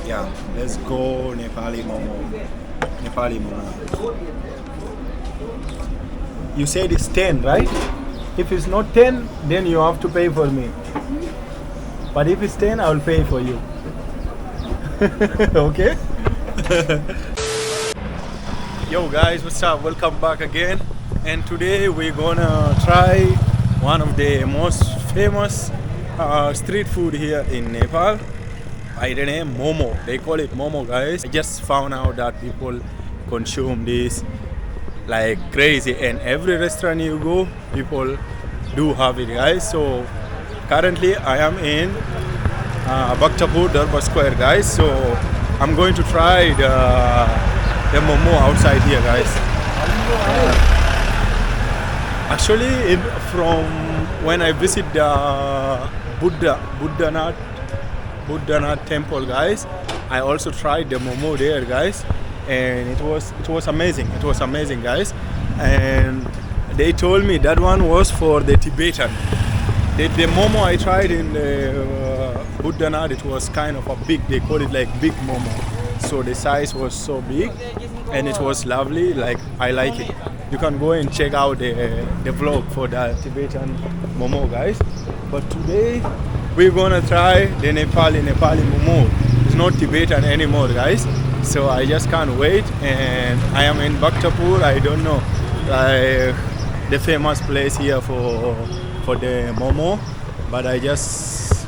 Yeah, let's go Nepali Momo. Nepali Momo. You said it's 10, right? If it's not 10, then you have to pay for me. But if it's 10, I will pay for you. Okay? Yo guys, what's up? Welcome back again. And today we're gonna try one of the most famous street food here in Nepal by the name Momo. They call it Momo, guys. I just found out that people consume this like crazy, and every restaurant you go, people do have it, guys. So currently I am in Bhaktapur Durbar Square, guys. So I'm going to try the Momo outside here, guys. Actually, from when I visit the budhnath temple, guys, I also tried the Momo there, guys, and it was amazing. It was amazing, guys. And they told me that one was for the Tibetan. The Momo I tried in the budhnath, it was kind of a big. They call it like big Momo. So the size was so big, and it was lovely. Like I like it. You can go and check out the vlog for the Tibetan Momo, guys. But today we're gonna try the Nepali Momo. It's not Tibetan anymore, guys. So I just can't wait. And I am in Bhaktapur. I don't know, like the famous place here for the Momo. But I just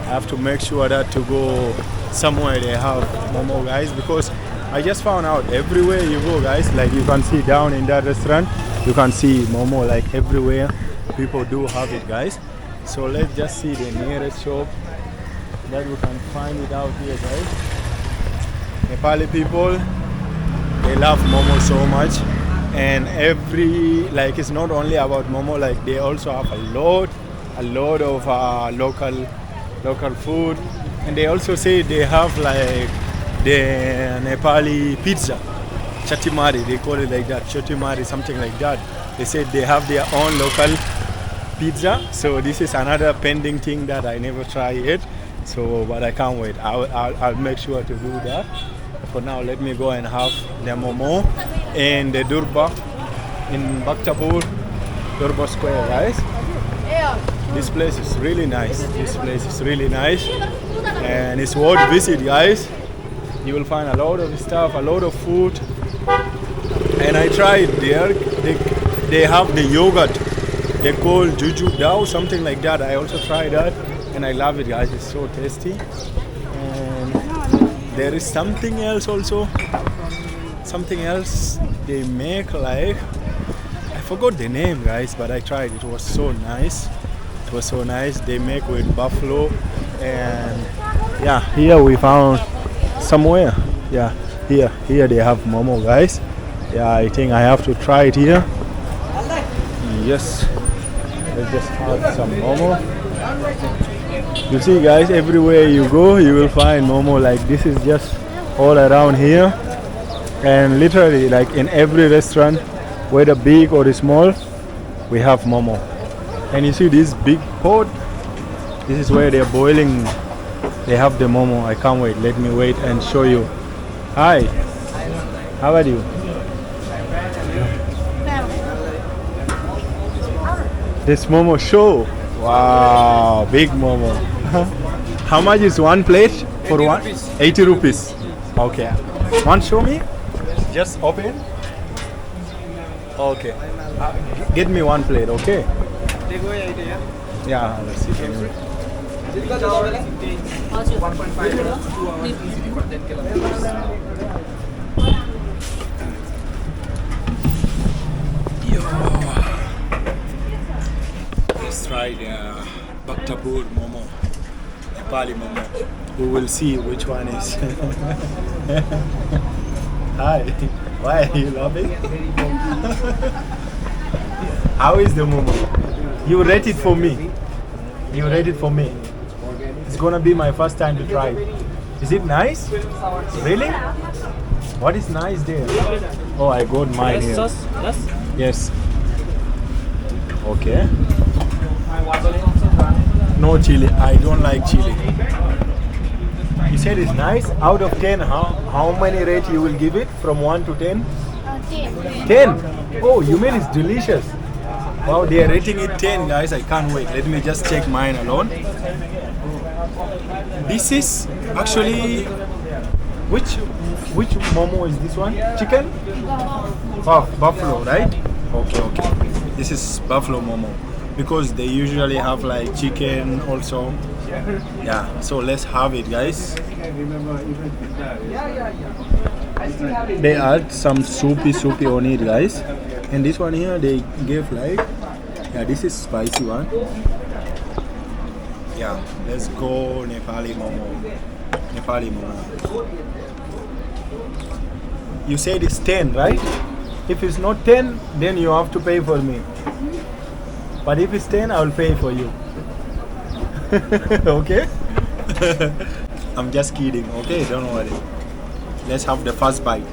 have to make sure that to go somewhere they have Momo, guys, because I just found out everywhere you go, guys, like you can see down in that restaurant, you can see Momo like everywhere. People do have it, guys. So let's just see the nearest shop that we can find it out here, guys. Nepali people, they love Momo so much, and like it's not only about Momo, like they also have a lot of local food, and they also say they have like the Nepali pizza, chatimari, they call it like that, chatimari, something like that. They said they have their own local pizza. So this is another pending thing that I never try yet. So, but I can't wait. I'll make sure to do that. For now, let me go and have the Momo in the Durbar in Bhaktapur Durbar Square, guys. This place is really nice. This place is really nice, and it's worth visit, guys. You will find a lot of stuff, a lot of food. And I tried there. They have the yogurt. They call Juju Dao, something like that. I also tried that, and I love it, guys. It's so tasty. And there is something else also. Something else they make, like I forgot the name, guys, but I tried. It was so nice. It was so nice. They make with buffalo, and yeah, here we found somewhere. Yeah, here they have Momo, guys. Yeah, I think I have to try it here. Yes, let's just have some Momo. You see, guys, everywhere you go you will find Momo. Like this is just all around here, and literally like in every restaurant, whether big or small, we have Momo. And you see this big pot, this is where they're boiling. They have the Momo. I can't wait. Let me wait and show you. Hi. How are you? This Momo show. Wow, big Momo. How much is one plate for 80 rupees. Okay. Want to show me? Just open. Okay. Get me one plate, okay? Yeah, let's see. Let's try the Bhaktapur Momo, Nepali Momo. We will see which one is. Hi, why are you laughing? How is the Momo? You rate it for me. You rate it for me. It's gonna be my first time to try it. Is it nice? Really? What is nice there? Oh, I got mine here. Yes. Okay. No chili. I don't like chili. You said it's nice. Out of 10, how many rate you will give it from 1 to 10? 10. 10. Oh, you mean it's delicious. Wow, they are rating it 10, guys. I can't wait. Let me just check mine alone. This is actually which momo is this one? Chicken? Oh, buffalo, right? Okay. This is buffalo momo because they usually have like chicken also. Yeah, so let's have it, guys. They add some soupy on it, guys. And this one here, they gave like, yeah, this is spicy one. Yeah, let's go Nepali momo. Nepali momo. You said it's 10, right? If it's not 10, then you have to pay for me. But if it's 10, I will pay for you. Okay? I'm just kidding, okay? Don't worry. Let's have the first bite.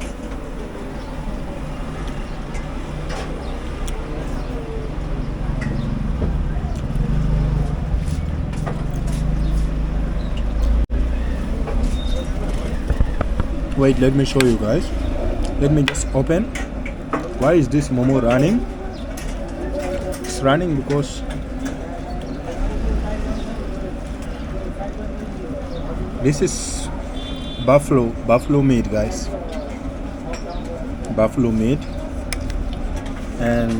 Wait, let me show you guys. Let me just open. Why is this momo running? It's running because this is buffalo meat, guys. Buffalo meat. And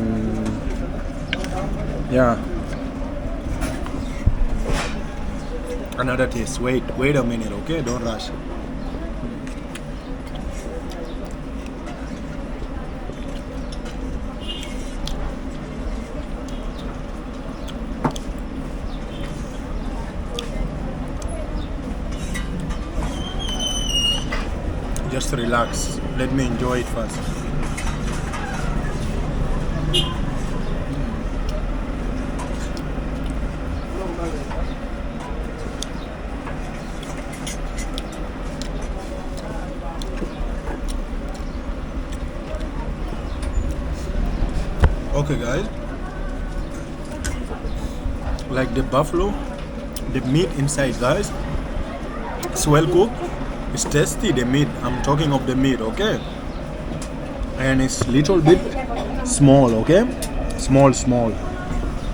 yeah, another taste. Wait a minute, okay? Don't rush. Just relax. Let me enjoy it first. Okay, guys. Like the buffalo, the meat inside, guys, it's well cooked. It's tasty, the meat. I'm talking of the meat, okay? And it's little bit small, okay? Small.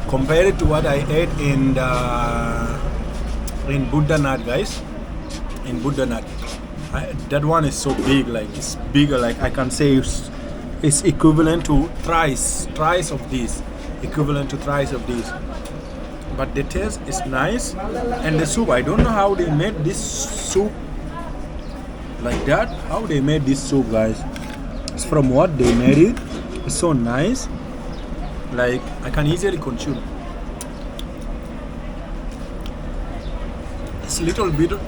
Compared to what I ate in budhnath, guys. In budhnath, that one is so big, like it's bigger. Like I can say it's equivalent to thrice of this. Equivalent to thrice of this. But the taste is nice, and the soup. I don't know how they made this soup. Like that, how they made this soup, guys. It's from what they made it. It's so nice. Like I can easily consume. It's little bit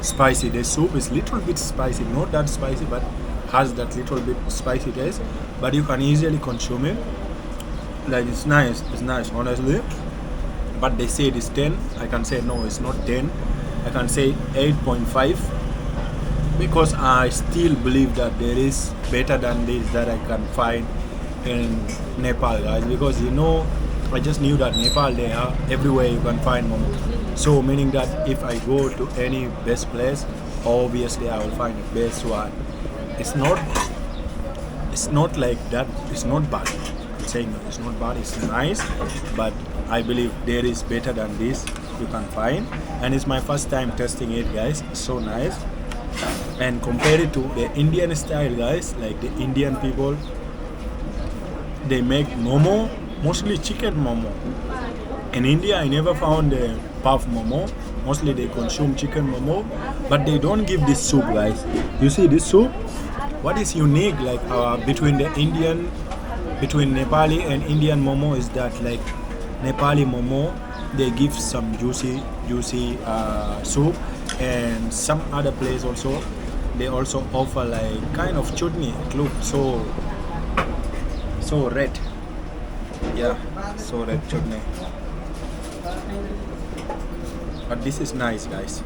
spicy. The soup is little bit spicy, not that spicy, but has that little bit spicy taste. But you can easily consume it. Like it's nice, honestly. But they say it is 10. I can say no, it's not 10. I can say 8.5. Because I still believe that there is better than this that I can find in Nepal, guys. Because I just knew that Nepal, they are everywhere you can find momo. So meaning that if I go to any best place, obviously I will find the best one. It's not like that. It's not bad. I'm saying no, it's not bad. It's nice, but I believe there is better than this you can find. And it's my first time testing it, guys. It's so nice. And compare it to the Indian style, guys, like the Indian people, they make momo, mostly chicken momo. In India, I never found a puff momo. Mostly they consume chicken momo, but they don't give this soup, guys. You see this soup? What is unique, like between Nepali and Indian momo is that, like Nepali momo, they give some juicy soup, and some other place also they also offer like kind of chutney. It looks so red. Yeah, so red chutney. But this is nice, guys.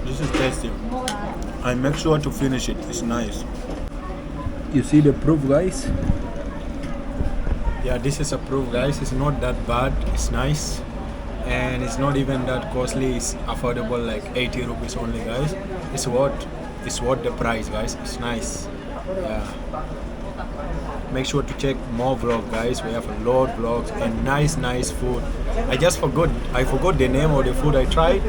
This is tasty. I make sure to finish it. It's nice. You see the proof, guys? Yeah, this is a proof, guys. It's not that bad. It's nice. and it's not even that costly. It's affordable, like 80 rupees only, guys. It's worth the price, guys. It's nice. Yeah. Make sure to check more vlog, guys. We have a lot of vlogs and nice food. I forgot the name of the food I tried,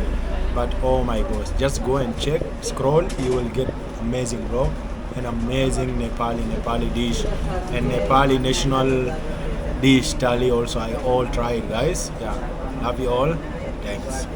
but oh my gosh, just go and check, scroll, you will get amazing vlog, an amazing Nepali dish, and Nepali national dish thali also. I all tried, guys. Yeah, love you all. Thanks.